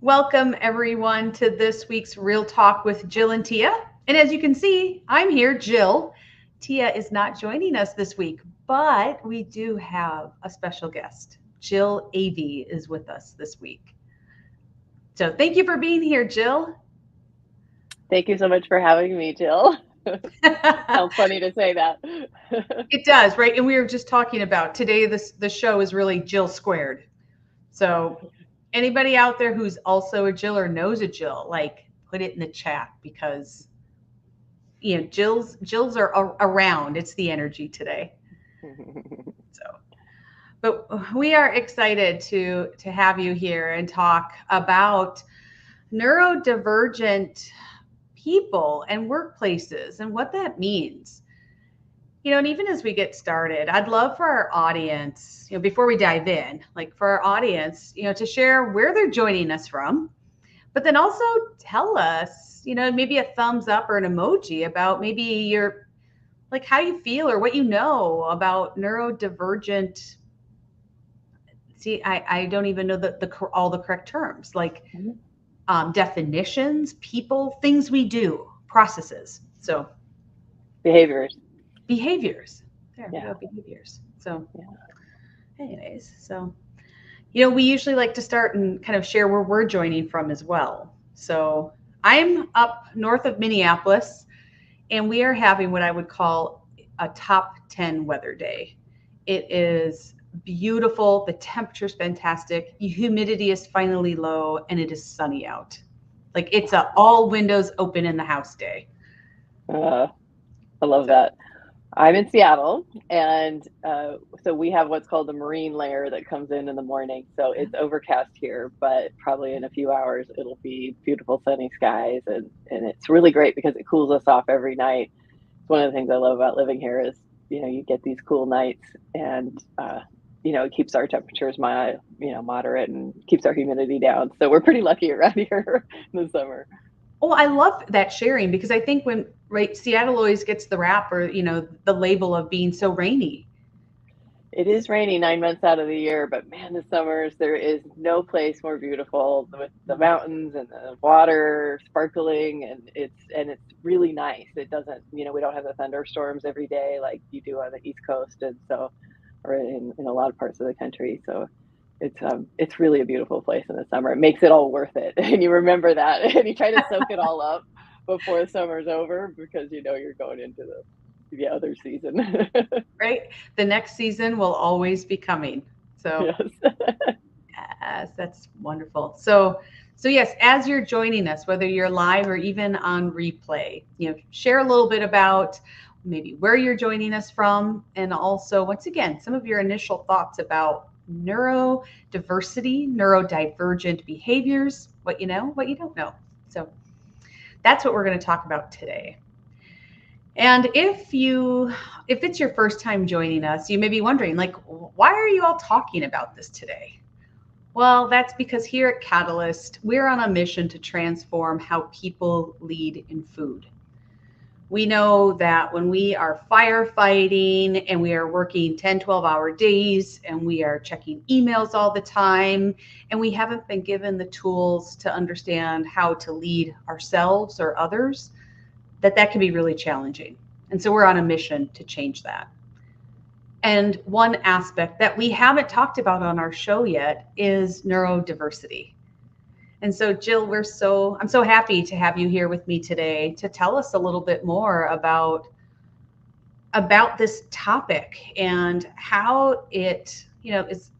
Welcome, everyone, to this week's Real Talk with Jill and Tia. And as you can see, I'm here, Jill. Tia is not joining us this week, but we do have a special guest. Jill Avey is with us this week. So thank you for being here, Jill. Thank you so much for having me, Jill. Sounds funny to say that. It does, right? And we were just talking about today, the show is really Jill squared. So anybody out there who's also a Jill or knows a Jill, like put it in the chat because Jills are around. It's the energy today. So, but we are excited to have you here and talk about neurodivergent people and workplaces and what that means. And even as we get started, I'd love for our audience, before we dive in, like for our audience, to share where they're joining us from, but then also tell us, maybe a thumbs up or an emoji about maybe your, like how you feel or what you know about neurodivergent. See, I don't even know all the correct terms, like definitions, people, things we do, processes. So Behaviors. There we Yeah. go, behaviors. So Yeah. anyways, so we usually like to start and kind of share where we're joining from as well. So I'm up north of Minneapolis, and we are having what I would call a top 10 weather day. It is beautiful. The temperature's fantastic. Humidity is finally low, and it is sunny out. Like it's a all windows open in the house day. I love So, that. I'm in Seattle, and so we have what's called the marine layer that comes in the morning. So it's overcast here, but probably in a few hours it'll be beautiful sunny skies, and it's really great because it cools us off every night. It's one of the things I love about living here is you get these cool nights, and it keeps our temperatures moderate and keeps our humidity down. So we're pretty lucky around here in the summer. oh, I love that sharing because I think when right Seattle always gets the rap or the label of being so rainy. It is rainy 9 months out of the year, but man, the summers, there is no place more beautiful with the mountains and the water sparkling, and it's really nice. It doesn't, we don't have the thunderstorms every day like you do on the East Coast, and so or in a lot of parts of the country. So it's really a beautiful place in the summer. It makes it all worth it. And you remember that and you try to soak it all up before the summer's over because you're going into the other season. Right? The next season will always be coming. So, Yes. yes, that's wonderful. So yes, as you're joining us, whether you're live or even on replay, share a little bit about maybe where you're joining us from, and also, once again, some of your initial thoughts about neurodiversity, neurodivergent behaviors, what you know, what you don't know. So that's what we're going to talk about today. And if it's your first time joining us, you may be wondering, like, why are you all talking about this today? Well, that's because here at Catalyst, we're on a mission to transform how people lead in food. We know that when we are firefighting and we are working 10, 12-hour days and we are checking emails all the time and we haven't been given the tools to understand how to lead ourselves or others, that can be really challenging. And so we're on a mission to change that. And one aspect that we haven't talked about on our show yet is neurodiversity. And so, Jill, I'm so happy to have you here with me today to tell us a little bit more about this topic and how it, is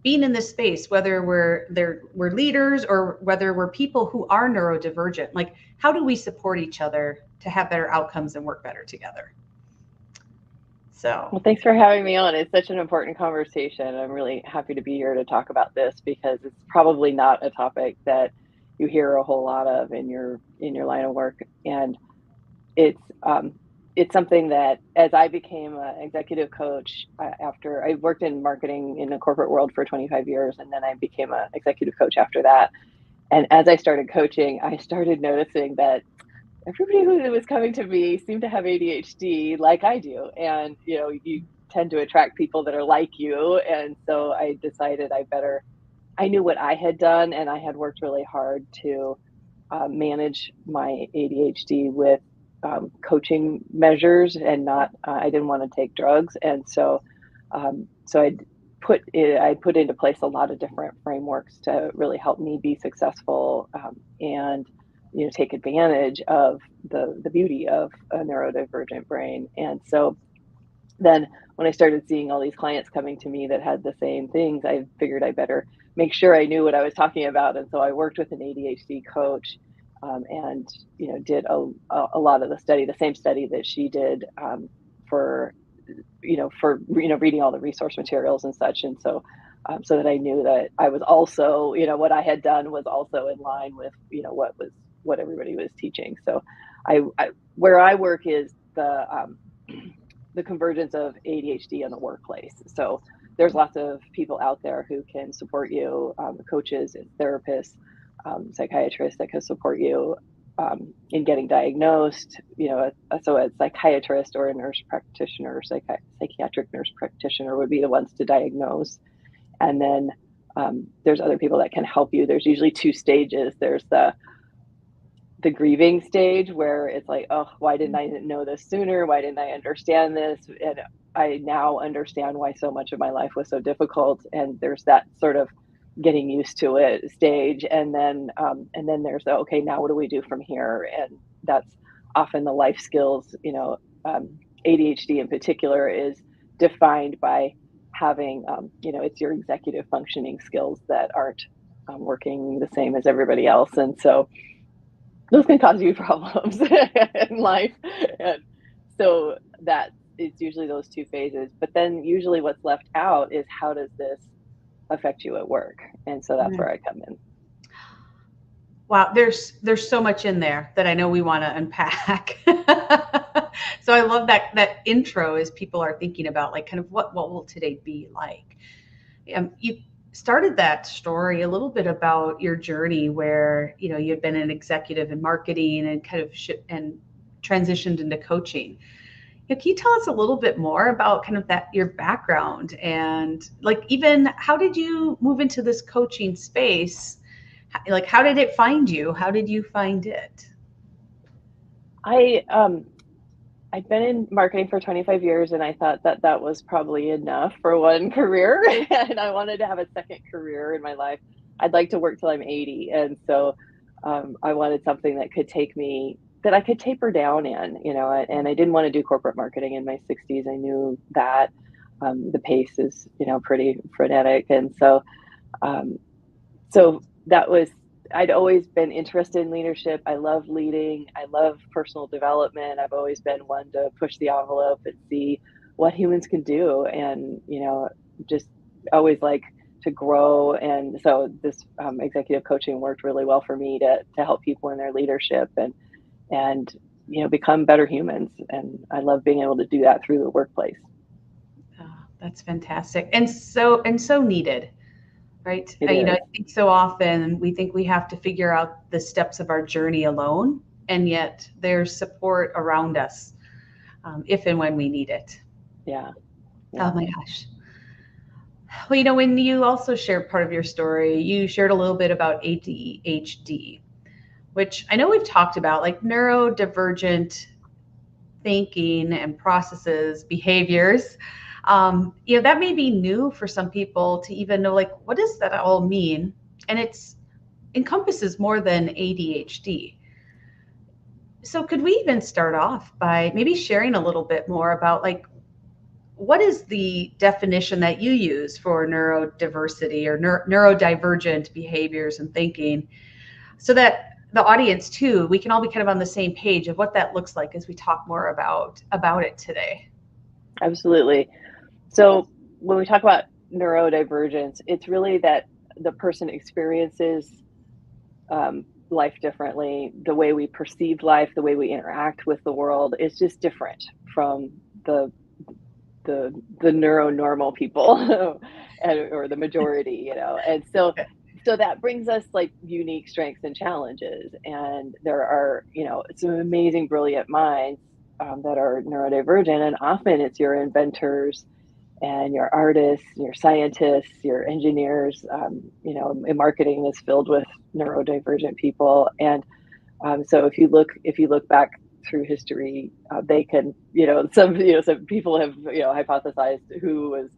being in this space, whether we're leaders or whether we're people who are neurodivergent. Like, how do we support each other to have better outcomes and work better together? So, Well, thanks for having me on. It's such an important conversation. I'm really happy to be here to talk about this because it's probably not a topic that you hear a whole lot of in your line of work. And it's it's something that as I became an executive coach after I worked in marketing in the corporate world for 25 years, and then I became an executive coach after that. And as I started coaching, I started noticing that everybody who was coming to me seemed to have ADHD like I do. And, you tend to attract people that are like you. And so I decided I knew what I had done, and I had worked really hard to manage my ADHD with coaching measures, and not I didn't want to take drugs, and so I put into place a lot of different frameworks to really help me be successful, and take advantage of the beauty of a neurodivergent brain. And so then when I started seeing all these clients coming to me that had the same things, I figured I better make sure I knew what I was talking about. And so I worked with an ADHD coach, and did a lot of the same study that she did, for reading all the resource materials and such. And so so that I knew that I was also, what I had done was also in line with what everybody was teaching. So I where I work is the convergence of ADHD in the workplace. So there's lots of people out there who can support you, coaches and therapists, psychiatrists that can support you in getting diagnosed. So a psychiatrist or a nurse practitioner, or psychiatric nurse practitioner would be the ones to diagnose. And then there's other people that can help you. There's usually two stages. There's the grieving stage, where it's like, oh, why didn't I know this sooner? Why didn't I understand this? And I now understand why so much of my life was so difficult. And there's that sort of getting used to it stage. And then there's the, okay, now what do we do from here? And that's often the life skills. ADHD in particular is defined by having, it's your executive functioning skills that aren't working the same as everybody else. And so those can cause you problems in life. And so that is usually those two phases. But then usually what's left out is, how does this affect you at work? And so that's where I come in. Wow, there's so much in there that I know we want to unpack. So I love that intro, as people are thinking about, like, kind of what will today be like. You started that story a little bit about your journey, where you'd been an executive in marketing and kind of and transitioned into coaching. Can you tell us a little bit more about kind of your background, and like, even how did you move into this coaching space? Like, how did it find you? How did you find it? I'd been in marketing for 25 years, and I thought that was probably enough for one career. And I wanted to have a second career in my life. I'd like to work till I'm 80. And so I wanted something that I could taper down in, and I didn't want to do corporate marketing in my 60s. I knew that the pace is, pretty frenetic. And so that was, I'd always been interested in leadership. I love leading. I love personal development. I've always been one to push the envelope and see what humans can do, and just always like to grow. And so this executive coaching worked really well for me to help people in their leadership and become better humans. And I love being able to do that through the workplace. Oh, that's fantastic, and so needed. Right. I think so often we think we have to figure out the steps of our journey alone, and yet there's support around us if and when we need it. Yeah. Oh my gosh. Well, when you also shared part of your story, you shared a little bit about ADHD, which I know we've talked about, like neurodivergent thinking and processes, behaviors. That may be new for some people to even know, like, what does that all mean? And it's encompasses more than ADHD. So could we even start off by maybe sharing a little bit more about, like, what is the definition that you use for neurodiversity or neurodivergent behaviors and thinking, so that the audience too, we can all be kind of on the same page of what that looks like as we talk more about it today. Absolutely. So when we talk about neurodivergence, it's really that the person experiences life differently. The way we perceive life, the way we interact with the world is just different from the neuronormal people or the majority, And so that brings us like unique strengths and challenges. And there are, some amazing, brilliant minds that are neurodivergent, and often it's your inventors and your artists, your scientists, your engineers. And marketing is filled with neurodivergent people, and so if you look back through history, they can, some people have, hypothesized who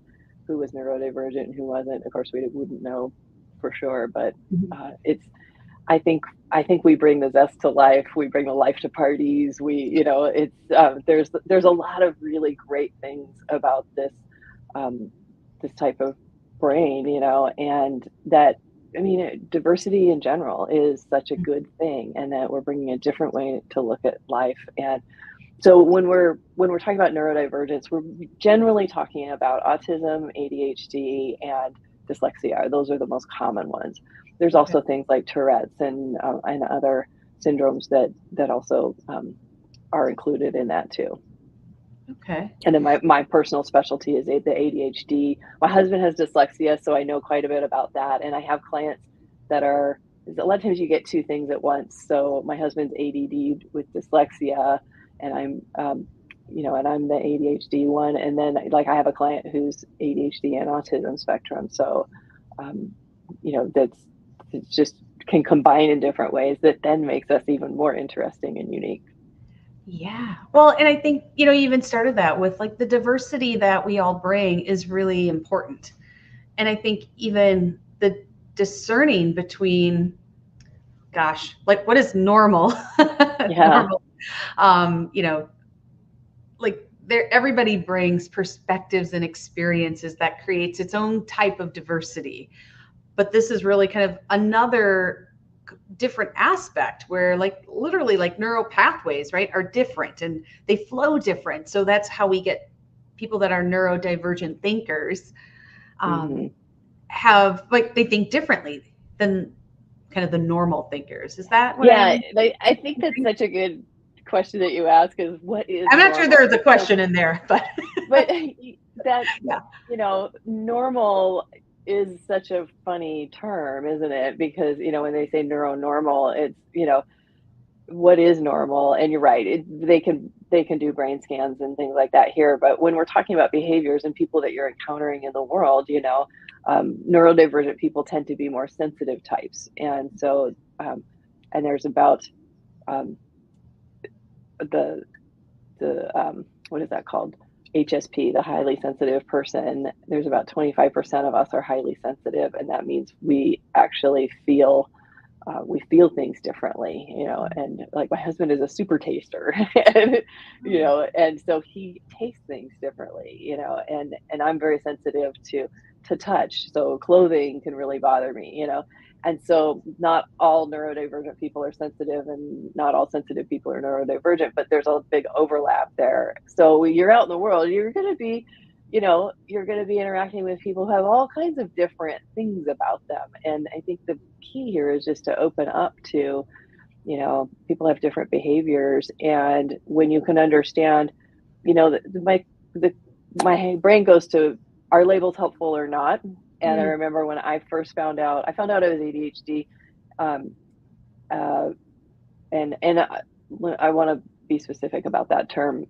was neurodivergent and who wasn't. Of course, we wouldn't know for sure, but it's I think we bring the zest to life. We bring the life to parties. It's there's a lot of really great things about this type of brain, and that, I mean, diversity in general is such a good thing, and that we're bringing a different way to look at life. And so when we're talking about neurodivergence, we're generally talking about autism, ADHD, and dyslexia. Those are the most common ones. There's also things like Tourette's and other syndromes that also are included in that too. Okay. And then my personal specialty is the ADHD. My husband has dyslexia, so I know quite a bit about that. And I have clients that are, a lot of times you get two things at once. So my husband's ADD with dyslexia, and I'm the ADHD one. And then like I have a client who's ADHD and autism spectrum. So, it's just can combine in different ways that then makes us even more interesting and unique. Yeah. Well, and I think, you even started that with like the diversity that we all bring is really important. And I think even the discerning between, gosh, like what is normal? Yeah. Normal. Like everybody brings perspectives and experiences that creates its own type of diversity. But this is really kind of another different aspect where like literally like neural pathways, right, are different and they flow different. So that's how we get people that are neurodivergent thinkers have like they think differently than kind of the normal thinkers. Is that what I think that's such a good question that you ask, is what is I'm not normal? sure there's a question in there, but that normal is such a funny term, isn't it? Because when they say neuronormal, it's what is normal? And you're right, they can do brain scans and things like that here, but when we're talking about behaviors and people that you're encountering in the world, neurodivergent people tend to be more sensitive types. And so and there's about the what is that called, HSP, the highly sensitive person. There's about 25% of us are highly sensitive, and that means we actually feel things differently, and like my husband is a super taster, and and so he tastes things differently, and I'm very sensitive to touch, so clothing can really bother me, and so not all neurodivergent people are sensitive, and not all sensitive people are neurodivergent, but there's a big overlap there. So when you're out in the world, you're going to be interacting with people who have all kinds of different things about them. And I think the key here is just to open up to, people have different behaviors. And when you can understand, my brain goes to, are labels helpful or not? And I remember when I first found out I was ADHD. And I want to be specific about that term.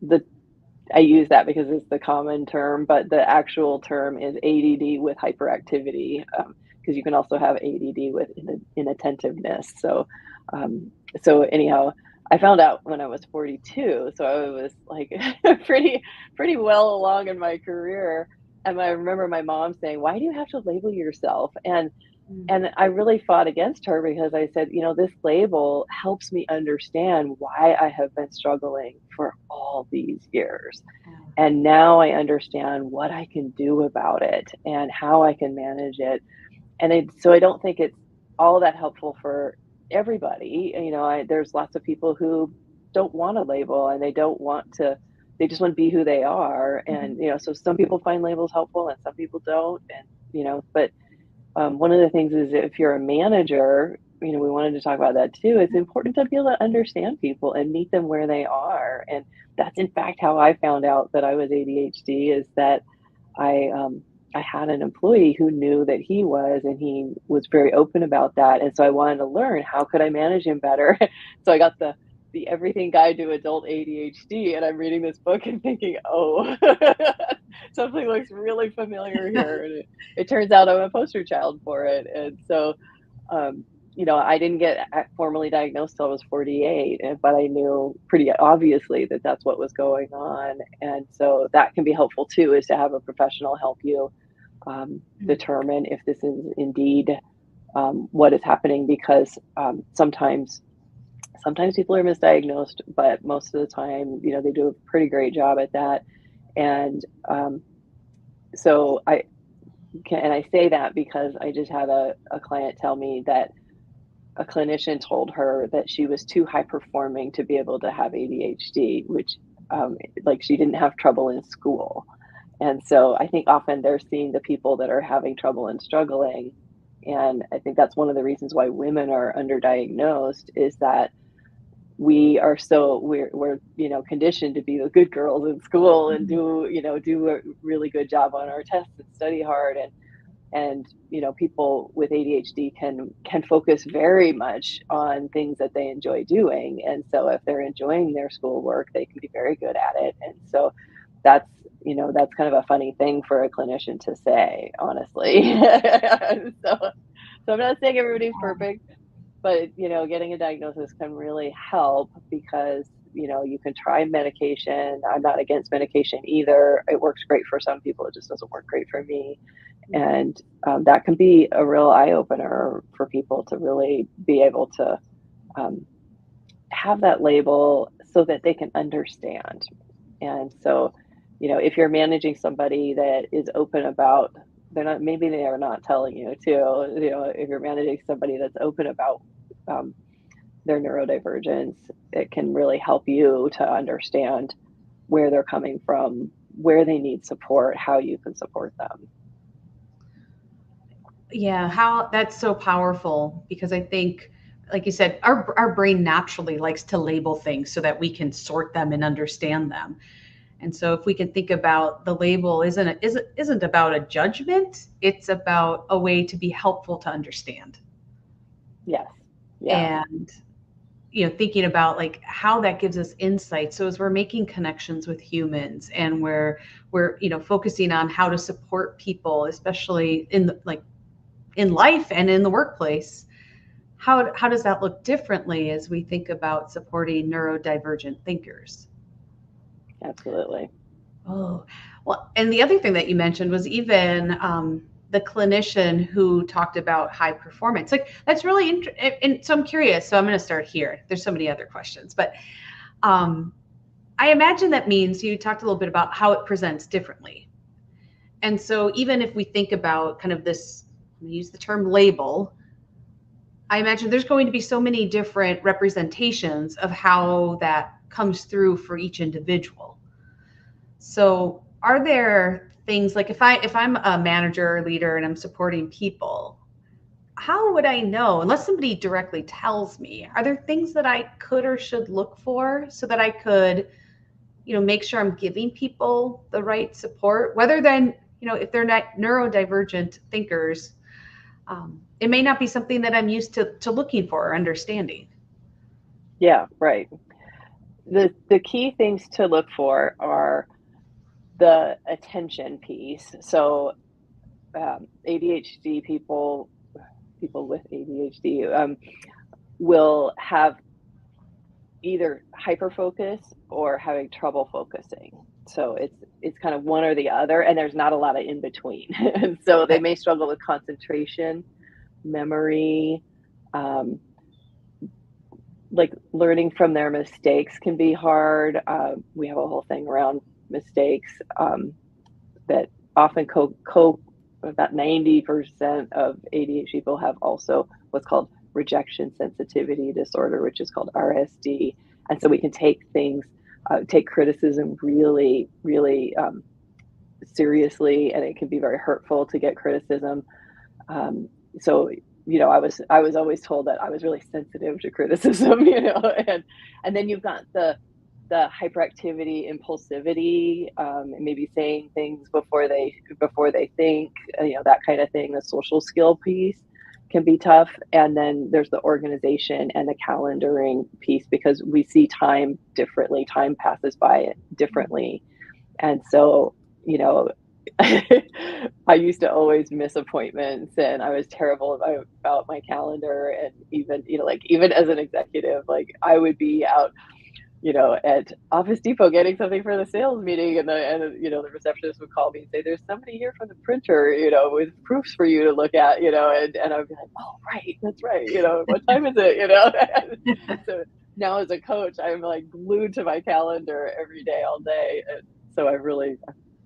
I use that because it's the common term, but the actual term is ADD with hyperactivity, because you can also have ADD with inattentiveness. So anyhow, I found out when I was 42, so I was like pretty well along in my career. And I remember my mom saying, "Why do you have to label yourself?" And I really fought against her, because I said, this label helps me understand why I have been struggling for all these years. And now I understand what I can do about it and how I can manage it. And so I don't think it's all that helpful for everybody. There's lots of people who don't want a label, and they just want to be who they are. And, so some people find labels helpful and some people don't. And, but one of the things is, if you're a manager, we wanted to talk about that too. It's important to be able to understand people and meet them where they are. And that's in fact how I found out that I was ADHD, is that I had an employee who knew that he was, and he was very open about that. And so I wanted to learn, how could I manage him better? So I got the the Everything Guide to Adult ADHD, and I'm reading this book and thinking, oh, something looks really familiar here. And it turns out I'm a poster child for it. And so, you know, I didn't get formally diagnosed till I was 48, but I knew pretty obviously that that's what was going on. And so that can be helpful too, is to have a professional help you determine if this is indeed what is happening, because sometimes people are misdiagnosed, but most of the time, you know, they do a pretty great job at that. And so I say that because I just had a client tell me that a clinician told her that she was too high performing to be able to have ADHD, which like she didn't have trouble in school. And so I think often they're seeing the people that are having trouble and struggling. And I think that's one of the reasons why women are underdiagnosed, is that we're you know, conditioned to be the good girls in school and do a really good job on our tests and study hard. And you know, people with ADHD can focus very much on things that they enjoy doing. And so if they're enjoying their schoolwork, they can be very good at it. And so that's, you know, that's kind of a funny thing for a clinician to say, honestly. So I'm not saying everybody's perfect, but you know, getting a diagnosis can really help, because you know, you can try medication. I'm not against medication either. It works great for some people. It just doesn't work great for me. And that can be a real eye-opener for people to really be able to have that label so that they can understand. And so, you know, if you're managing somebody that is open about, maybe they are not telling you to, you know, if you're managing somebody that's open about their neurodivergence, it can really help you to understand where they're coming from, where they need support, how you can support them. Yeah, how that's so powerful, because I think, like you said, our brain naturally likes to label things so that we can sort them and understand them. And so if we can think about the label isn't about a judgment, it's about a way to be helpful to understand. Yes. Yeah. And you know, thinking about like how that gives us insight. So as we're making connections with humans, and we're you know, focusing on how to support people, especially in in life and in the workplace, how does that look differently as we think about supporting neurodivergent thinkers? Absolutely. Oh, well, and the other thing that you mentioned was even the clinician who talked about high performance. Like that's really interesting. And so I'm curious. So I'm going to start here. There's so many other questions, but I imagine that means you talked a little bit about how it presents differently. And so even if we think about kind of this, I'm going to use the term label, I imagine there's going to be so many different representations of how that comes through for each individual. So are there things like, if I'm a manager or leader and I'm supporting people, how would I know, unless somebody directly tells me, are there things that I could or should look for so that I could, you know, make sure I'm giving people the right support, whether then, you know, if they're not neurodivergent thinkers, it may not be something that I'm used to looking for or understanding. Yeah, right. The key things to look for are the attention piece. So ADHD people with ADHD will have either hyperfocus or having trouble focusing. So it's kind of one or the other, and there's not a lot of in between. And so they may struggle with concentration, memory, like learning from their mistakes can be hard. We have a whole thing around mistakes that often about 90% of ADHD people have also what's called rejection sensitivity disorder, which is called RSD. And so we can take criticism really, really seriously, and it can be very hurtful to get criticism. So, you know, I was always told that I was really sensitive to criticism, you know, and then you've got the hyperactivity, impulsivity, maybe saying things before they think, you know, that kind of thing. The social skill piece can be tough. And then there's the organization and the calendaring piece, because we see time differently. Time passes by differently. And so, you know, I used to always miss appointments, and I was terrible about my calendar. And even, you know, like even as an executive, like I would be out, you know, at Office Depot getting something for the sales meeting, and you know, the receptionist would call me and say, "There's somebody here from the printer, you know, with proofs for you to look at," you know, and I'd be like, "Oh, right, that's right, you know, what time is it?" You know, so now as a coach, I'm like glued to my calendar every day, all day, and so I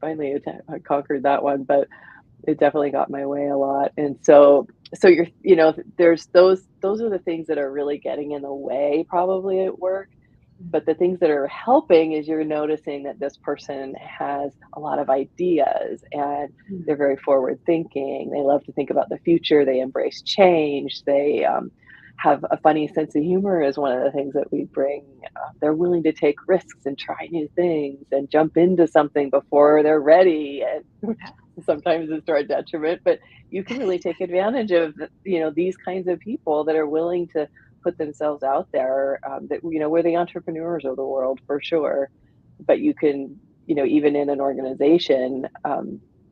finally I conquered that one, but it definitely got my way a lot. And so you're, you know, there's those are the things that are really getting in the way probably at work. But the things that are helping is you're noticing that this person has a lot of ideas, and they're very forward thinking. They love to think about the future. They embrace change. They have a funny sense of humor is one of the things that we bring. They're willing to take risks and try new things and jump into something before they're ready. And sometimes it's to our detriment, but you can really take advantage of, you know, these kinds of people that are willing to put themselves out there. That, you know, we're the entrepreneurs of the world for sure, but you can, you know, even in an organization,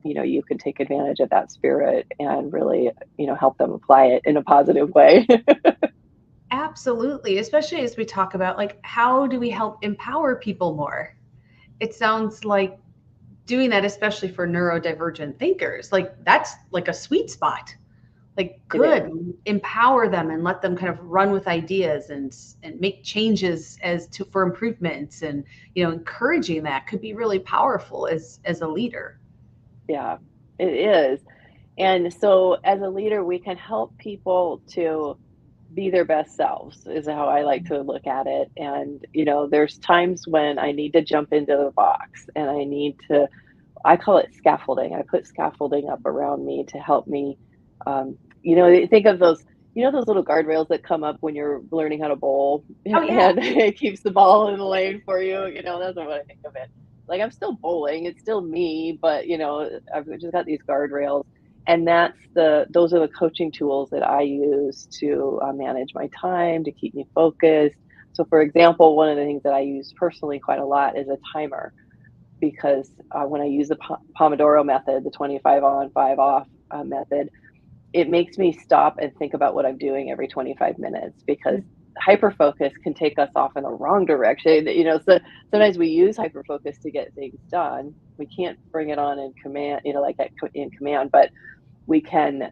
you know, you can take advantage of that spirit and really, you know, help them apply it in a positive way. Absolutely, especially as we talk about like how do we help empower people more? It sounds like doing that, especially for neurodivergent thinkers, like that's like a sweet spot. Like It is. good, empower them and let them kind of run with ideas and make changes as to for improvements, and you know, encouraging that could be really powerful as a leader. Yeah, it is. And so as a leader, we can help people to be their best selves is how I like to look at it. And, you know, there's times when I need to jump into the box, and I call it scaffolding. I put scaffolding up around me to help me, you know, think of those, you know, those little guardrails that come up when you're learning how to bowl, Oh yeah. and it keeps the ball in the lane for you. You know, that's what I think of it. Like I'm still bowling, it's still me, but you know, I've just got these guardrails, and those are the coaching tools that I use to manage my time, to keep me focused. So, for example, one of the things that I use personally quite a lot is a timer, because when I use the Pomodoro method, the 25 on, 5 off method, it makes me stop and think about what I'm doing every 25 minutes, because hyper focus can take us off in the wrong direction. You know, so sometimes we use hyper focus to get things done. We can't bring it on in command, you know, like in command, but we can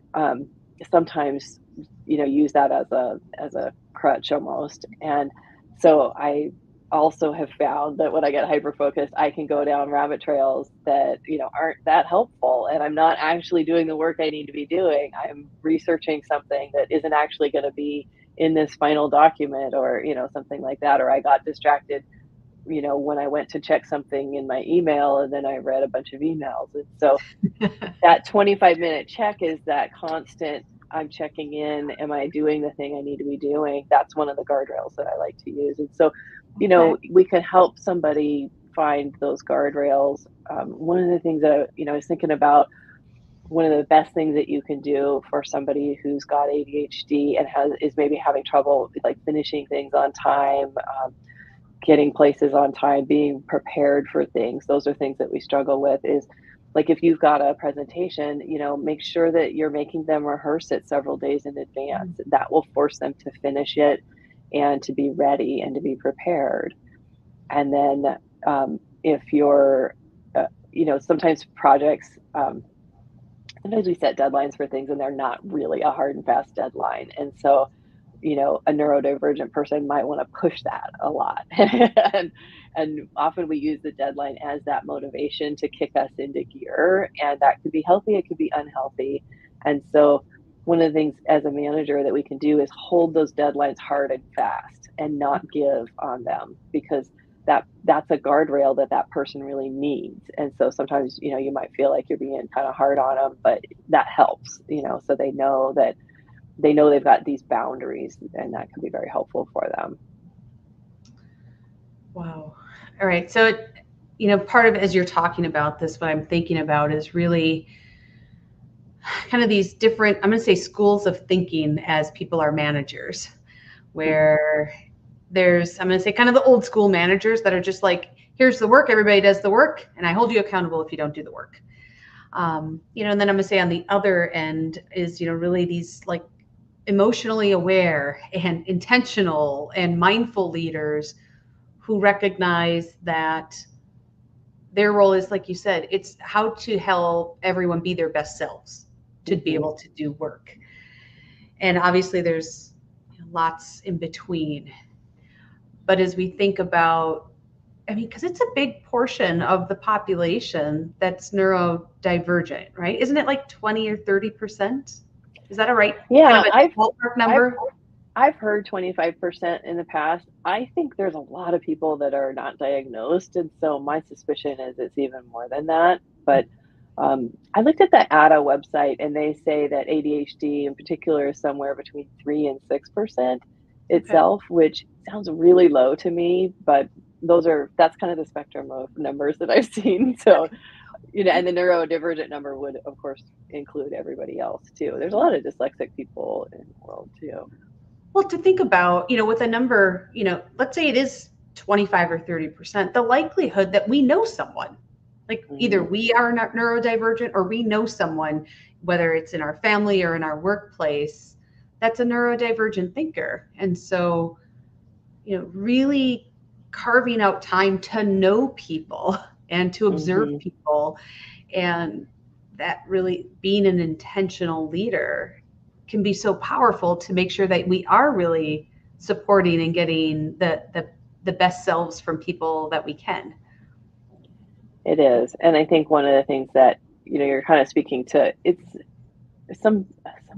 sometimes, you know, use that as a crutch almost. And so I also have found that when I get hyper focused, I can go down rabbit trails that, you know, aren't that helpful, and I'm not actually doing the work I need to be doing. I'm researching something that isn't actually going to be in this final document, or you know, something like that. Or I got distracted, you know, when I went to check something in my email, and then I read a bunch of emails. And so that 25-minute check is that constant, I'm checking in, am I doing the thing I need to be doing? That's one of the guardrails that I like to use. And so, you Okay. know, we can help somebody find those guardrails. One of the things that, you know, I was thinking about, one of the best things that you can do for somebody who's got ADHD and is maybe having trouble like finishing things on time, getting places on time, being prepared for things. Those are things that we struggle with. Is like if you've got a presentation, you know, make sure that you're making them rehearse it several days in advance. That will force them to finish it and to be ready and to be prepared. And then if you're, you know, sometimes projects, sometimes we set deadlines for things and they're not really a hard and fast deadline. And so, you know, a neurodivergent person might want to push that a lot. And often we use the deadline as that motivation to kick us into gear. And that could be healthy, it could be unhealthy. And so, one of the things as a manager that we can do is hold those deadlines hard and fast and not give on them, because that's a guardrail that that person really needs. And so sometimes, you know, you might feel like you're being kind of hard on them, but that helps, you know, so they know that they've got these boundaries, and that can be very helpful for them. Wow. All right. So, you know, part of as you're talking about this, what I'm thinking about is really kind of these different, I'm going to say schools of thinking as people are managers, where there's, I'm going to say kind of the old school managers that are just like, here's the work, everybody does the work, and I hold you accountable if you don't do the work. And then I'm going to say on the other end is, really these like emotionally aware and intentional and mindful leaders who recognize that their role is, like you said, it's how to help everyone be their best selves to be able to do work. And obviously there's lots in between. But as we think about, because it's a big portion of the population that's neurodivergent, right? Isn't it like 20 or 30%? Is that a right Yeah, kind of a ballpark number? I've heard 25% in the past. I think there's a lot of people that are not diagnosed, and so my suspicion is it's even more than that. But I looked at the ADA website, and they say that ADHD in particular is somewhere between 3 and 6% itself, which sounds really low to me, but that's kind of the spectrum of numbers that I've seen. So, and the neurodivergent number would, of course, include everybody else too. There's a lot of dyslexic people in the world too. Well, to think about, with a number, let's say it is 25 or 30%, the likelihood that we know someone, like either we are not neurodivergent or we know someone, whether it's in our family or in our workplace, that's a neurodivergent thinker. And so, really carving out time to know people and to observe people, and that really being an intentional leader can be so powerful to make sure that we are really supporting and getting the best selves from people that we can. It is. And I think one of the things that, you're kind of speaking to, it's some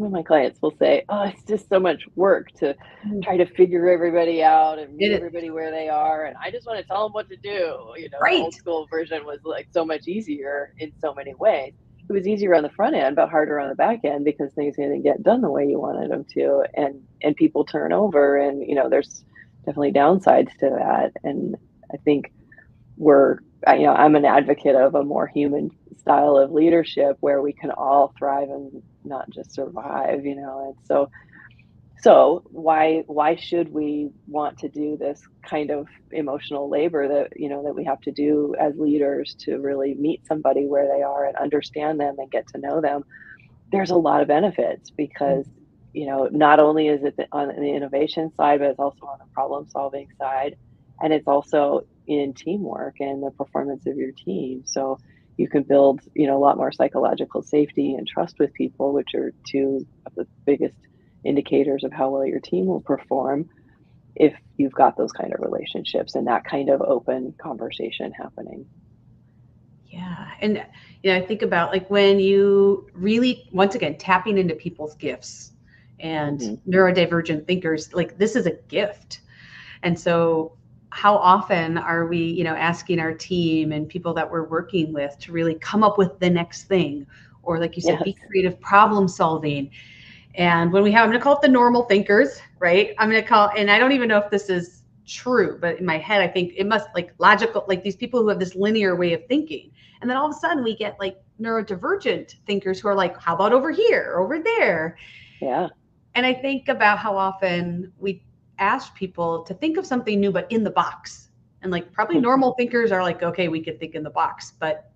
of my clients will say, oh, it's just so much work to try to figure everybody out and meet everybody where they are. And I just want to tell them what to do. Right. The old school version was like so much easier in so many ways. It was easier on the front end, but harder on the back end because things didn't get done the way you wanted them to. And people turn over, and, there's definitely downsides to that. And I think I'm an advocate of a more human style of leadership where we can all thrive and not just survive, and so why should we want to do this kind of emotional labor that that we have to do as leaders to really meet somebody where they are and understand them and get to know them? There's a lot of benefits because not only is it on the innovation side, but it's also on the problem solving side, and it's also in teamwork and the performance of your team. So you can build a lot more psychological safety and trust with people, which are two of the biggest indicators of how well your team will perform if you've got those kind of relationships and that kind of open conversation happening. Yeah. And I think about like when you really, once again, tapping into people's gifts, and neurodivergent thinkers, like this is a gift. And so how often are we, asking our team and people that we're working with to really come up with the next thing, or like you said, be creative problem solving. And when I'm going to call it the normal thinkers, right? And I don't even know if this is true, but in my head, I think it must like logical, like these people who have this linear way of thinking. And then all of a sudden we get like neurodivergent thinkers who are like, how about over here, over there? Yeah. And I think about how often we ask people to think of something new, but in the box. And like probably normal thinkers are like, okay, we could think in the box. But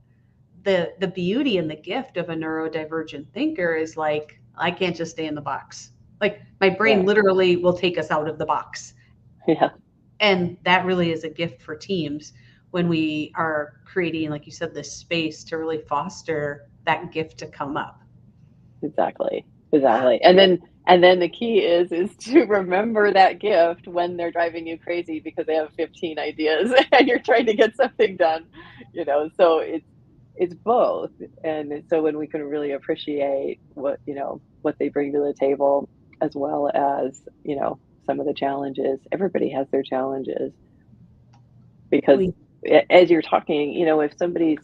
the beauty and the gift of a neurodivergent thinker is like, I can't just stay in the box. Like my brain literally will take us out of the box. Yeah. And that really is a gift for teams when we are creating, like you said, this space to really foster that gift to come up. Exactly. And then the key is to remember that gift when they're driving you crazy because they have 15 ideas and you're trying to get something done, so it's both. And so when we can really appreciate what they bring to the table, as well as, some of the challenges, everybody has their challenges, because as you're talking, if somebody's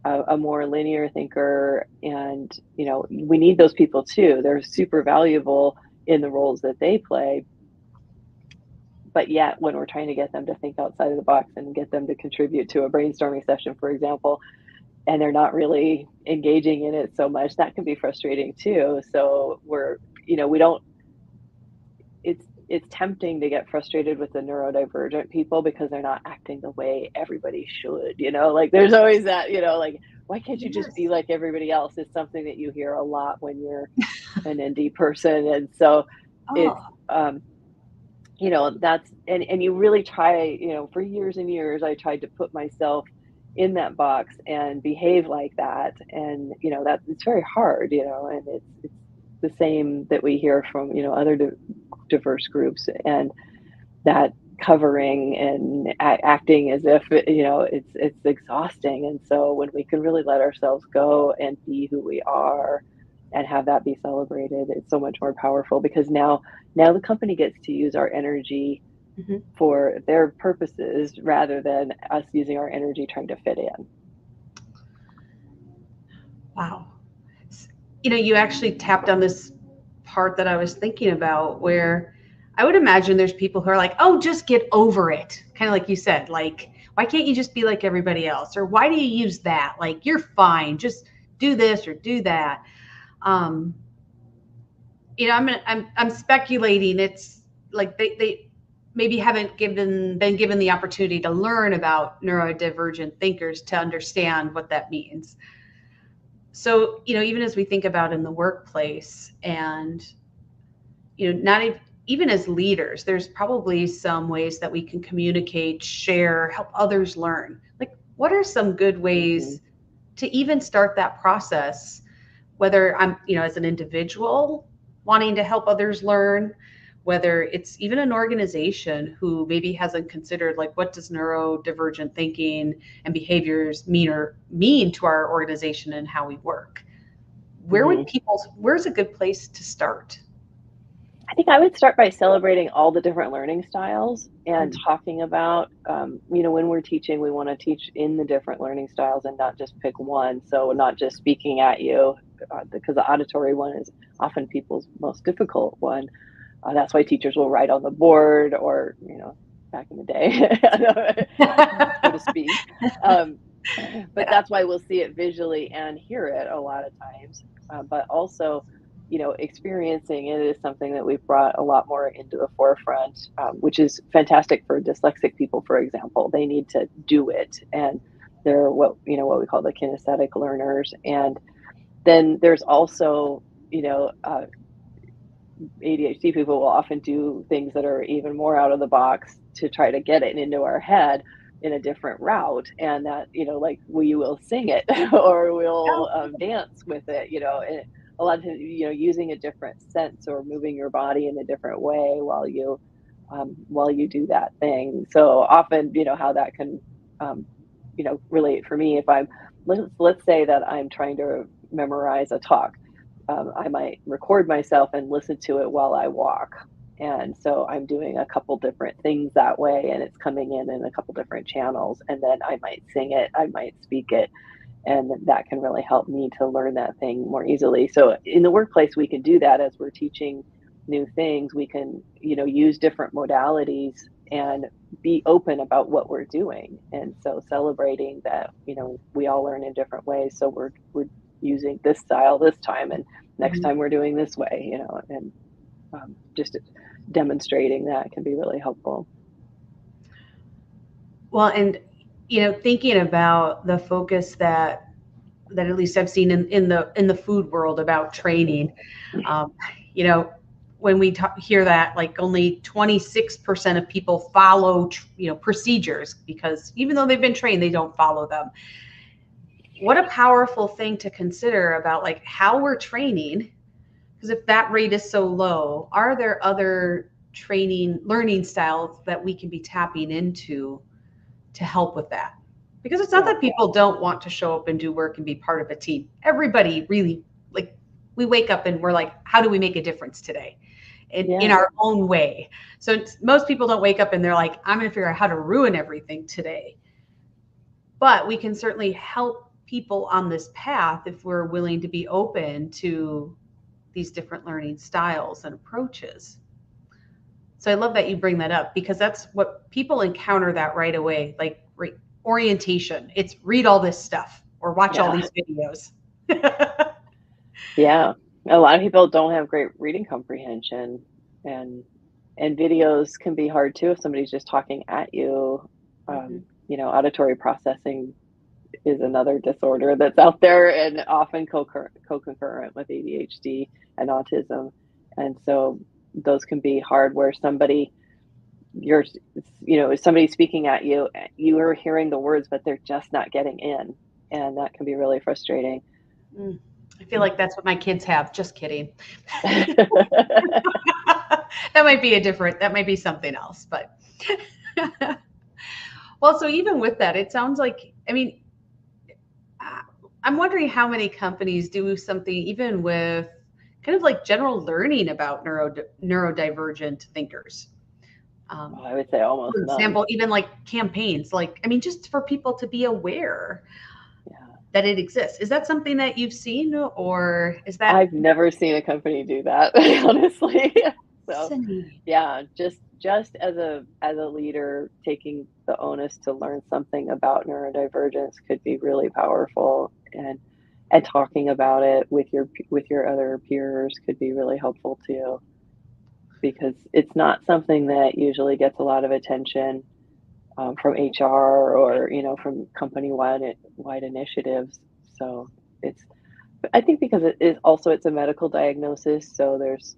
a more linear thinker, and we need those people too. They're super valuable in the roles that they play, but yet when we're trying to get them to think outside of the box and get them to contribute to a brainstorming session, for example, and they're not really engaging in it so much, that can be frustrating too. So we don't, it's tempting to get frustrated with the neurodivergent people because they're not acting the way everybody should, like there's always that, like, why can't you just Yes. be like everybody else? Is something that you hear a lot when you're an indie person. And so it's, Oh, that's, and you really try, for years and years, I tried to put myself in that box and behave like that. And, that it's very hard, and it's the same that we hear from, other diverse groups, and that covering and acting as if, it's exhausting. And so when we can really let ourselves go and be who we are and have that be celebrated, it's so much more powerful, because now the company gets to use our energy mhm. for their purposes rather than us using our energy trying to fit in. Wow. You actually tapped on this part that I was thinking about, where I would imagine there's people who are like, oh, just get over it. Kind of like you said, like, why can't you just be like everybody else? Or why do you use that? Like, you're fine. Just do this or do that. Um, I'm speculating. It's like they maybe haven't been given the opportunity to learn about neurodivergent thinkers to understand what that means. So, even as we think about in the workplace, and, not even as leaders, there's probably some ways that we can communicate, share, help others learn. Like, what are some good Hmm. ways to even start that process, whether I'm, as an individual wanting to help others learn, whether it's even an organization who maybe hasn't considered, like, what does neurodivergent thinking and behaviors mean to our organization and how we work? Hmm. Where's a good place to start? I think I would start by celebrating all the different learning styles and Mm. talking about, when we're teaching, we want to teach in the different learning styles and not just pick one. So, not just speaking at you, because the auditory one is often people's most difficult one. That's why teachers will write on the board, or, back in the day, so to speak. Um, but Yeah. that's why we'll see it visually and hear it a lot of times. But also, experiencing it is something that we've brought a lot more into the forefront, which is fantastic for dyslexic people, for example. They need to do it, and they're what we call the kinesthetic learners. And then there's also, ADHD people will often do things that are even more out of the box to try to get it into our head in a different route. And that, like, we will sing it or we'll dance with it, and a lot of times, using a different sense or moving your body in a different way while you do that thing. So often, how that can, relate for me. If let's say that I'm trying to memorize a talk, I might record myself and listen to it while I walk. And so I'm doing a couple different things that way, and it's coming in a couple different channels. And then I might sing it, I might speak it, and that can really help me to learn that thing more easily. So in the workplace, we can do that as we're teaching new things. We can, use different modalities and be open about what we're doing. And so celebrating that, we all learn in different ways. So we're using this style this time, and next Mhm. time we're doing this way, and just demonstrating that can be really helpful. Well, and, thinking about the focus that at least I've seen in the food world about training, um, you know, when we hear that, like, only 26% of people follow, procedures, because even though they've been trained, they don't follow them. What a powerful thing to consider about, like, how we're training, because if that rate is so low, are there other learning styles that we can be tapping into to help with that? Because it's not Yeah. that people don't want to show up and do work and be part of a team. Everybody really, like, we wake up and we're like, how do we make a difference today in Yeah. our own way? So most people don't wake up and they're like, I'm going to figure out how to ruin everything today. But we can certainly help people on this path if we're willing to be open to these different learning styles and approaches. So I love that you bring that up, because that's what people encounter that right away. Like, orientation, it's read all this stuff. or watch all Yeah. these videos. Yeah. A lot of people don't have great reading comprehension, and videos can be hard too if somebody's just talking at you. Mhm. Auditory processing is another disorder that's out there and often co-concurrent with ADHD and autism. And so those can be hard where you're, somebody's speaking at you, you are hearing the words, but they're just not getting in. And that can be really frustrating. Mm. I feel like that's what my kids have. Just kidding. That might be something else, but well, so even with that, it sounds like, I mean, uh, I'm wondering how many companies do something even with kind of like general learning about neurodivergent thinkers. Um, I would say almost for none. example, even like campaigns, like, I mean, just for people to be aware Yeah. that it exists. Is that something that you've seen, or is that I've never seen a company do that, honestly. So, fascinating? yeah, just as a leader, taking the onus to learn something about neurodivergence could be really powerful, and talking about it with your other peers could be really helpful too, because it's not something that usually gets a lot of attention from HR or from company wide initiatives. So it's I think because it's a medical diagnosis, so there's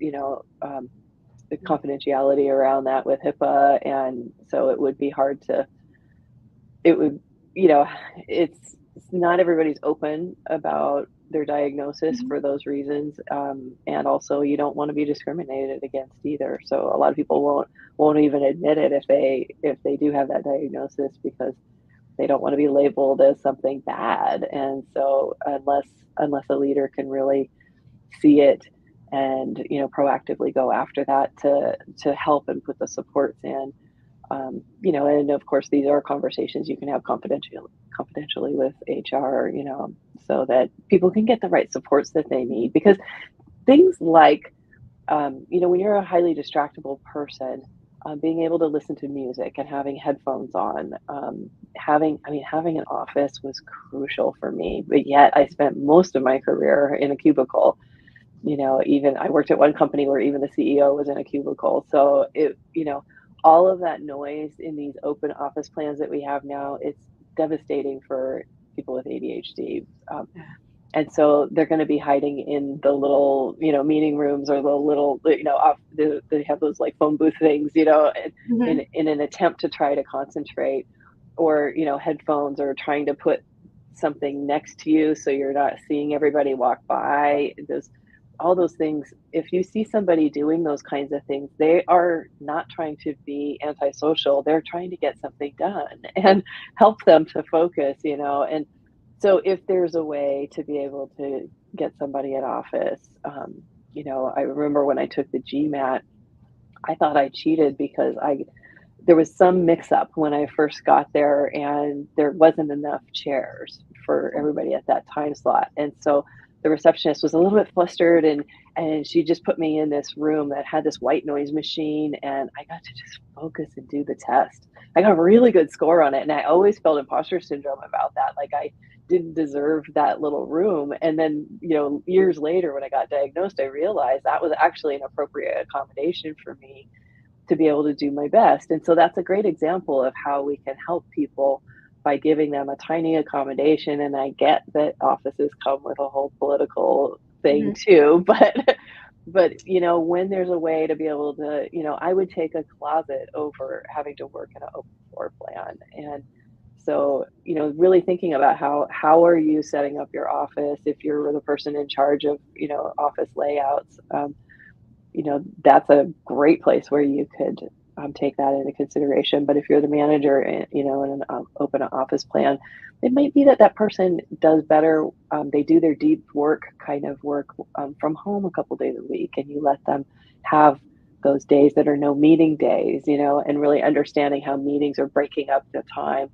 the confidentiality around that with HIPAA, and so it would be hard to it would you know it's not everybody's open about their diagnosis Mhm. for those reasons, and also you don't want to be discriminated against either. So a lot of people won't even admit it if they do have that diagnosis, because they don't want to be labeled as something bad. And so unless a leader can really see it and proactively go after that to help and put the supports in, and of course these are conversations you can have confidentially with HR, so that people can get the right supports that they need, because things like when you're a highly distractible person, being able to listen to music and having headphones on, having an office was crucial for me. But yet, I spent most of my career in a cubicle. Even I worked at one company where even the CEO was in a cubicle. So all of that noise in these open office plans that we have now, it's devastating for people with ADHD. Yeah. And so they're going to be hiding in the little, meeting rooms, or the little, off they have those like phone booth things, Mhm. in an attempt to try to concentrate, or, headphones, or trying to put something next to you so you're not seeing everybody walk by. All those things. If you see somebody doing those kinds of things, they are not trying to be antisocial. They're trying to get something done and help them to focus, and so if there's a way to be able to get somebody in office, I remember when I took the GMAT, I thought I cheated because there was some mix up when I first got there, and there wasn't enough chairs for everybody at that time slot. And so the receptionist was a little bit flustered, and she just put me in this room that had this white noise machine, and I got to just focus and do the test. I got a really good score on it, and I always felt imposter syndrome about that. Like I didn't deserve that little room. And then, years later when I got diagnosed, I realized that was actually an appropriate accommodation for me to be able to do my best. And so that's a great example of how we can help people by giving them a tiny accommodation. And I get that offices come with a whole political thing Mhm. too, but when there's a way to be able to, I would take a closet over having to work in an open floor plan. And so, really thinking about how are you setting up your office if you're the person in charge of, office layouts. That's a great place where you could take that into consideration. But if you're the manager, in an open office plan, it might be that that person does better. They do their deep work kind of work from home a couple days a week, and you let them have those days that are no meeting days, and really understanding how meetings are breaking up the time.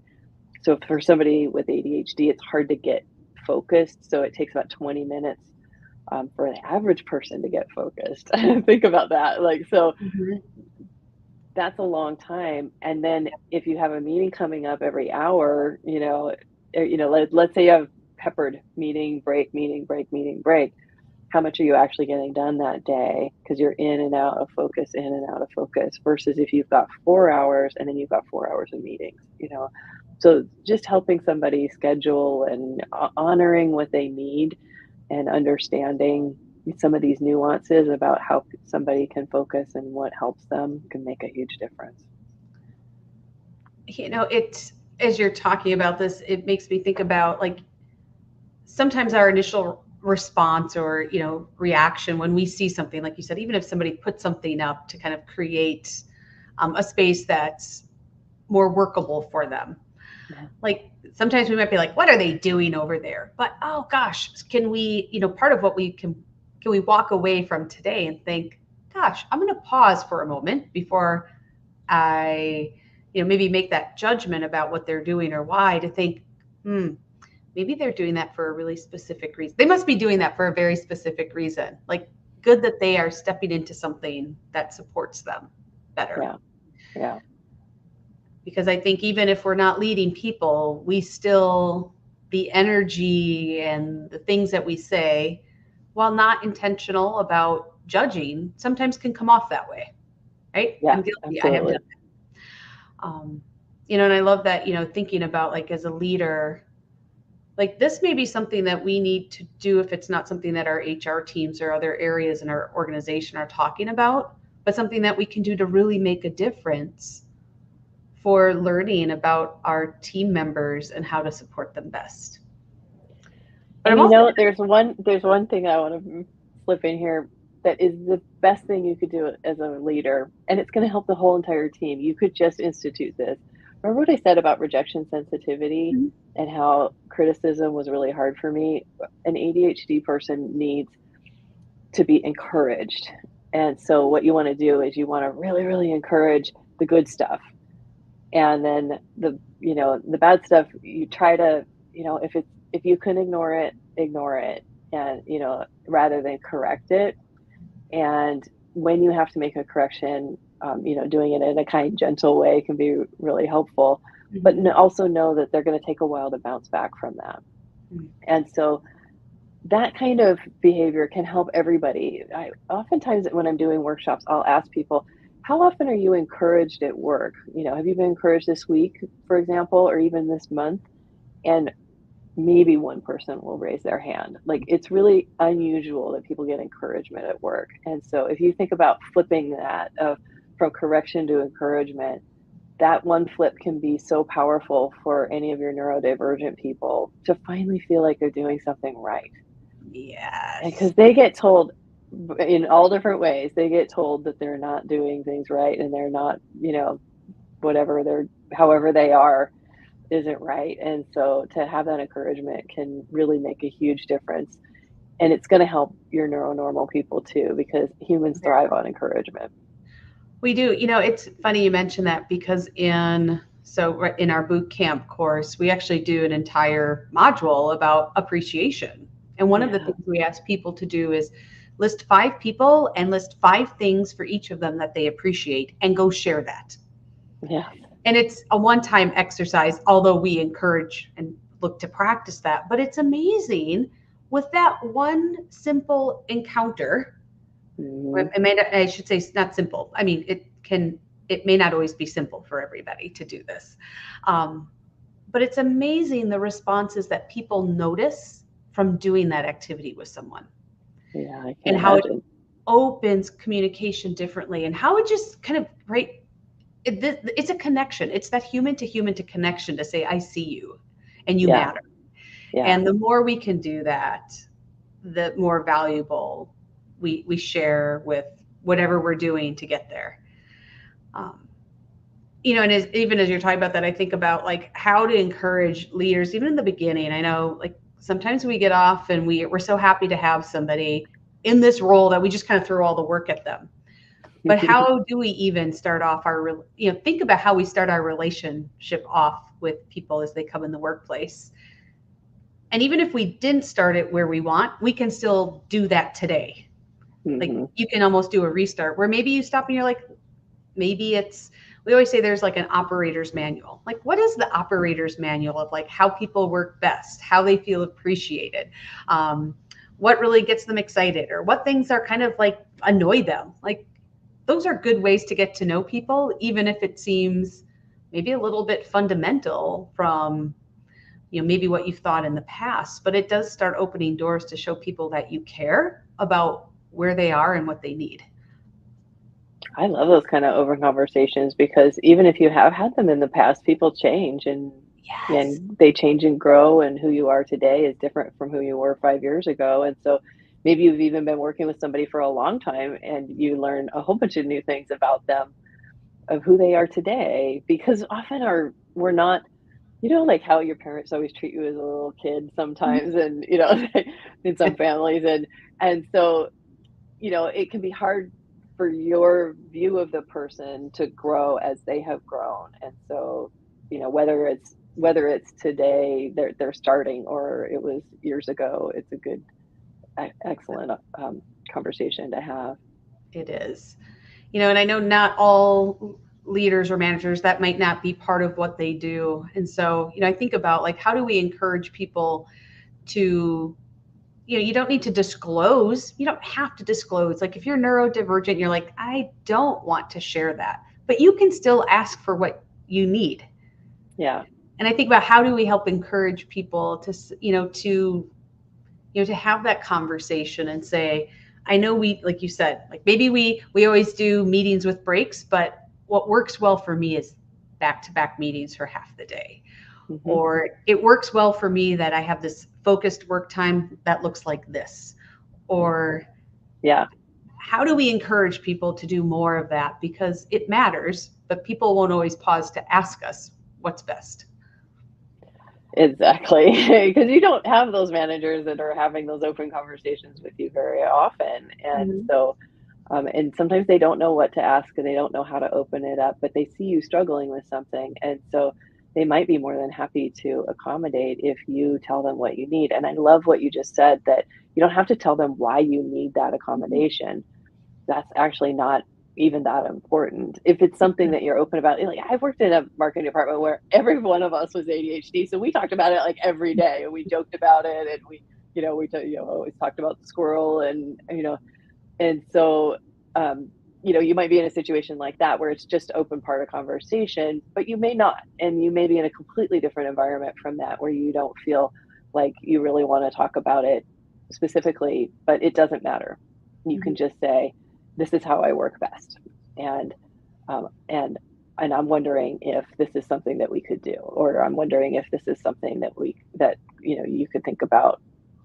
So for somebody with ADHD, it's hard to get focused. So it takes about 20 minutes for the average person to get focused. Think about that. Like, so Mhm. that's a long time. And then if you have a meeting coming up every hour, let's say you have peppered meeting, break, meeting, break, meeting, break, how much are you actually getting done that day? Because you're in and out of focus, in and out of focus, versus if you've got 4 hours and then you've got 4 hours of meetings, you know? So just helping somebody schedule and honoring what they need and understanding some of these nuances about how somebody can focus and what helps them can make a huge difference. You know, it, as you're talking about this, it makes me think about like sometimes our initial response or, you know, reaction when we see something, like you said, even if somebody puts something up to kind of create a space that's more workable for them. Yeah. Like sometimes we might be like, what are they doing over there? But oh gosh, can we, you know, part of what we can we walk away from today and think, gosh, I'm going to pause for a moment before I, you know, maybe make that judgment about what they're doing or why, to think, maybe they're doing that for a really specific reason. They must be doing that for a very specific reason. Like good that they are stepping into something that supports them better. Yeah. Yeah. Because I think even if we're not leading people, we still, the energy and the things that we say, while not intentional about judging, sometimes can come off that way, right? Yeah, I'm guilty. I have absolutely. done that. You know, and I love that, you know, thinking about like as a leader, like this may be something that we need to do if it's not something that our HR teams or other areas in our organization are talking about, but something that we can do to really make a difference for learning about our team members and how to support them best. But And I'm you also know, there's one thing I want to slip in here that is the best thing you could do as a leader, and it's going to help the whole entire team. You could just institute this. Remember what I said about rejection sensitivity Mhm. and how criticism was really hard for me? An ADHD person needs to be encouraged. And so what you want to do is you want to really, really encourage the good stuff. And then the bad stuff, you try to, if you can ignore it and, rather than correct it. And when you have to make a correction, doing it in a kind, gentle way can be really helpful. But Mhm. also know that they're going to take a while to bounce back from that. Mhm. And so that kind of behavior can help everybody. I oftentimes when I'm doing workshops, I'll ask people, how often are you encouraged at work? Have you been encouraged this week, for example, or even this month? And maybe one person will raise their hand. Like it's really unusual that people get encouragement at work. And so if you think about flipping that from correction to encouragement, that one flip can be so powerful for any of your neurodivergent people to finally feel like they're doing something right. And Yes. because they get told in all different ways, they get told that they're not doing things right and they're not, however they are isn't right. And so to have that encouragement can really make a huge difference. And it's going to help your neuronormal people too, because humans thrive on encouragement. We do. You know, it's funny you mentioned that because in our boot camp course, we actually do an entire module about appreciation. And one of the Yeah. things we ask people to do is list 5 people and list 5 things for each of them that they appreciate and go share that. Yeah. And it's a one-time exercise, although we encourage and look to practice that. But it's amazing with that one simple encounter. Mm-hmm. I should say it's not simple. I mean, it may not always be simple for everybody to do this. But it's amazing the responses that people notice from doing that activity with someone Yeah, I can and how it imagine. opens communication differently and how it just kind of, right, it's a connection. It's that human to human to connection to say, I see you and you Yeah. matter. Yeah. And the more we can do that, the more valuable we share with whatever we're doing to get there. Um, and even as you're talking about that, I think about like how to encourage leaders, even in the beginning. I know like sometimes we get off and we're so happy to have somebody in this role that we just kind of throw all the work at them. But how do we even start off think about how we start our relationship off with people as they come in the workplace. And even if we didn't start it where we want, we can still do that today. Like Mm-hmm. you can almost do a restart where maybe you stop and you're like, maybe it's we always say there's like an operator's manual. Like, what is the operator's manual of like how people work best, how they feel appreciated, what really gets them excited, or what things are kind of like annoy them? Like, those are good ways to get to know people, even if it seems maybe a little bit fundamental from, maybe what you've thought in the past, but it does start opening doors to show people that you care about where they are and what they need. I love those kind of open conversations because even if you have had them in the past, people change Yes. and they change and grow, and who you are today is different from who you were 5 years ago. And so maybe you've even been working with somebody for a long time and you learn a whole bunch of new things about them, of who they are today, because often we're not, like how your parents always treat you as a little kid sometimes, and in some families, and so it can be hard for your view of the person to grow as they have grown. And so, whether it's today they're starting or it was years ago, it's a good, excellent conversation to have. It is. And I know not all leaders or managers, that might not be part of what they do. And so, I think about like, how do we encourage people to, you don't need to disclose. You don't have to disclose. Like if you're neurodivergent, you're like, I don't want to share that, but you can still ask for what you need. Yeah. And I think about how do we help encourage people to, to have that conversation and say, I know we, like you said, like maybe we always do meetings with breaks, but what works well for me is back-to-back meetings for half the day. Mm-hmm. Or it works well for me that I have this focused work time that looks like this. Or yeah, how do we encourage people to do more of that? Because it matters, but people won't always pause to ask us what's best. Exactly. Because you don't have those managers that are having those open conversations with you very often. And Mm-hmm. so, and sometimes they don't know what to ask and they don't know how to open it up, but they see you struggling with something. And so they might be more than happy to accommodate if you tell them what you need. And I love what you just said, that you don't have to tell them why you need that accommodation. That's actually not even that important. If it's something that you're open about, like I've worked in a marketing department where every one of us was ADHD, so we talked about it like every day, and we joked about it, and always talked about the squirrel, and so you might be in a situation like that where it's just open part of conversation, but you may not, and you may be in a completely different environment from that where you don't feel like you really want to talk about it specifically, but it doesn't matter. You can just say, this is how I work best. And and I'm wondering if this is something that we could do, or I'm wondering if this is something that you could think about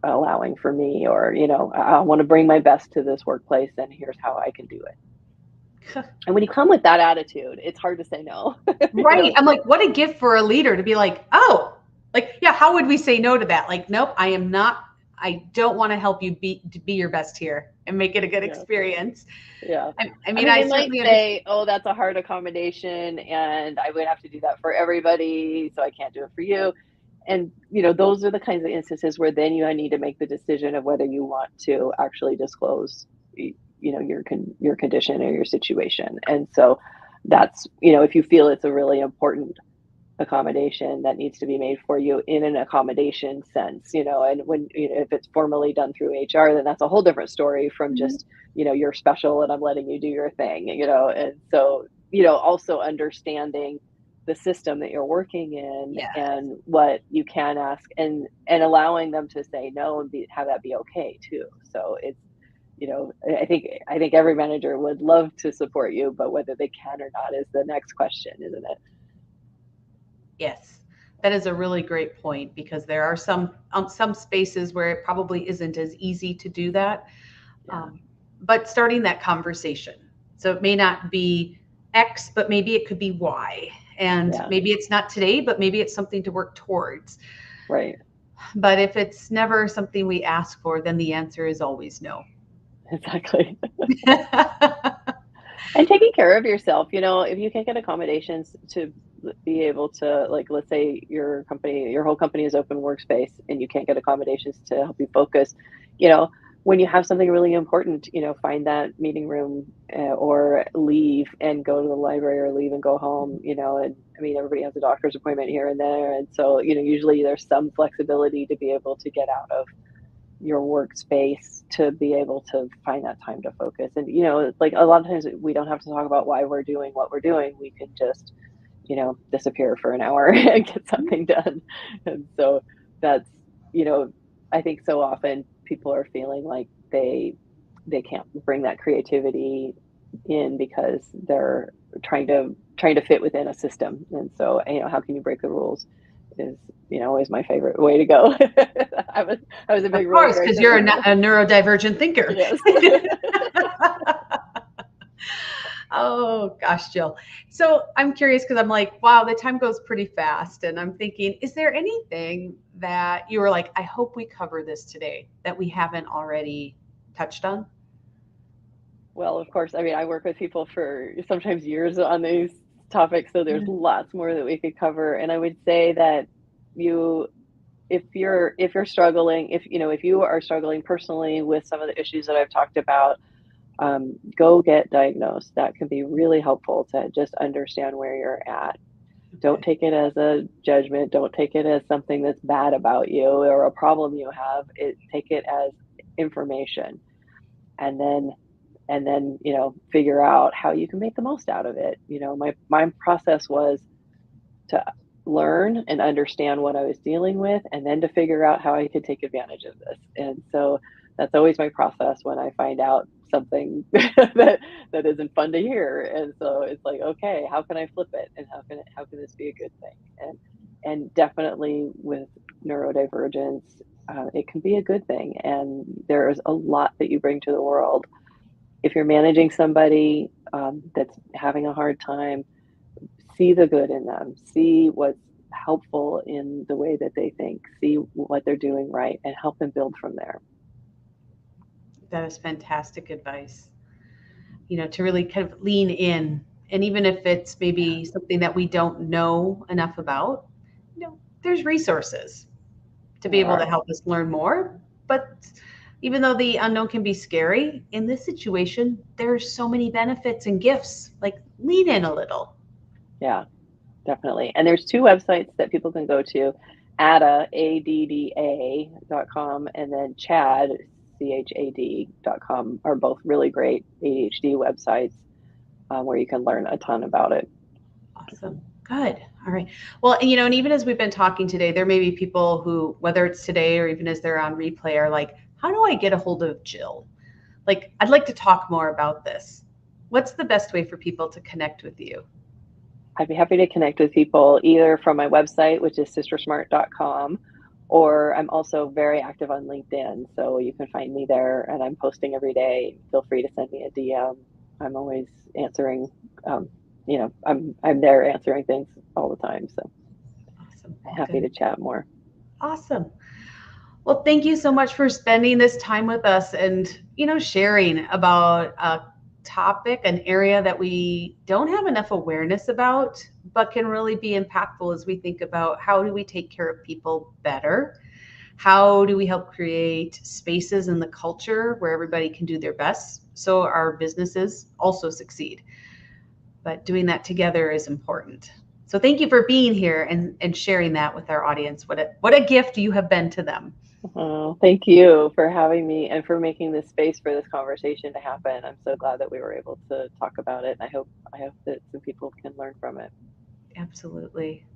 allowing for me, or I want to bring my best to this workplace, and here's how I can do it. And when you come with that attitude, it's hard to say no. Right. I'm like, what a gift for a leader to be like, oh, like, yeah, how would we say no to that? Like, nope, I don't want to help you be your best here and make it a good experience. Yeah. I mean, they might say, oh, that's a hard accommodation and I would have to do that for everybody, so I can't do it for you. And, those are the kinds of instances where then you need to make the decision of whether you want to actually disclose, your condition or your situation. And so that's, if you feel it's a really important accommodation that needs to be made for you in an accommodation sense, and when, if it's formally done through HR, then that's a whole different story from just, you're special and I'm letting you do your thing, and so, also understanding the system that you're working in and what you can ask, and allowing them to say no and have that be okay too. So it's, I think every manager would love to support you, but whether they can or not is the next question, isn't it? Yes, that is a really great point, because there are some spaces where it probably isn't as easy to do that. Yeah. But starting that conversation. So it may not be X, but maybe it could be Y. And maybe it's not today, but maybe it's something to work towards. Right. But if it's never something we ask for, then the answer is always no. Exactly. And taking care of yourself, if you can't get accommodations to be able to, like, let's say your whole company is open workspace and you can't get accommodations to help you focus, when you have something really important, find that meeting room, or leave and go to the library, or leave and go home, and I mean, everybody has a doctor's appointment here and there. And so, usually there's some flexibility to be able to get out of your workspace to be able to find that time to focus. And, like a lot of times we don't have to talk about why we're doing what we're doing. We can just, disappear for an hour and get something done. And so that's, I think so often people are feeling like they can't bring that creativity in because they're trying to fit within a system. And so, how can you break the rules is, always my favorite way to go. I was a big Of rule course, because breaker. you're a neurodivergent thinker. Yes. Oh gosh, Jill. So I'm curious because I'm like, wow, the time goes pretty fast. And I'm thinking, is there anything that you were like, I hope we cover this today that we haven't already touched on? Well, of course, I mean, I work with people for sometimes years on these topics, so there's lots more that we could cover. And I would say that you if you're struggling, if you are struggling personally with some of the issues that I've talked about, go get diagnosed. That can be really helpful to just understand where you're at. Don't take it as a judgment. Don't take it as something that's bad about you or a problem you have. Take it as information, and then figure out how you can make the most out of it. My process was to learn and understand what I was dealing with, and then to figure out how I could take advantage of this. And so that's always my process when I find out something that isn't fun to hear. And so it's like, okay, how can I flip it, and how can this be a good thing? And definitely with neurodivergence, it can be a good thing, and there's a lot that you bring to the world. If you're managing somebody that's having a hard time, see the good in them, see what's helpful in the way that they think, see what they're doing right, and help them build from there. That is fantastic advice. To really kind of lean in. And even if it's maybe something that we don't know enough about, there's resources to be able to help us learn more. But even though the unknown can be scary, in this situation, there's so many benefits and gifts. Like, lean in a little. Yeah, definitely. And there's two websites that people can go to: ADDA.com, and then CHAD.com are both really great ADHD websites where you can learn a ton about it. Awesome. Good. All right. Well, and even as we've been talking today, there may be people who, whether it's today or even as they're on replay, are like, how do I get a hold of Jill? Like, I'd like to talk more about this. What's the best way for people to connect with you? I'd be happy to connect with people either from my website, which is sistersmart.com, or I'm also very active on LinkedIn. So you can find me there, and I'm posting every day. Feel free to send me a DM. I'm always answering. I'm there answering things all the time. So Awesome. Happy to chat more. Awesome. Well, thank you so much for spending this time with us and, sharing about a topic, an area that we don't have enough awareness about, but can really be impactful as we think about how do we take care of people better? How do we help create spaces in the culture where everybody can do their best so our businesses also succeed? But doing that together is important. So thank you for being here and sharing that with our audience. What a gift you have been to them. Oh, thank you for having me and for making this space for this conversation to happen. I'm so glad that we were able to talk about it. I hope that some people can learn from it. Absolutely.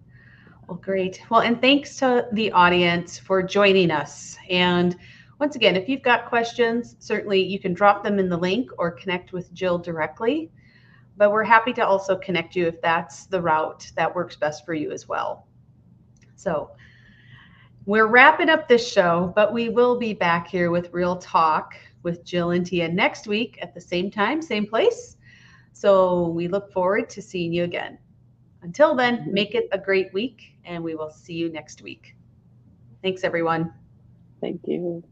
Well, great. Well, and thanks to the audience for joining us. And once again, if you've got questions, certainly you can drop them in the link or connect with Jill directly. But we're happy to also connect you if that's the route that works best for you as well. So we're wrapping up this show, but we will be back here with Real Talk with Jill and Tia next week at the same time, same place. So we look forward to seeing you again. Until then, make it a great week, and we will see you next week. Thanks, everyone. Thank you.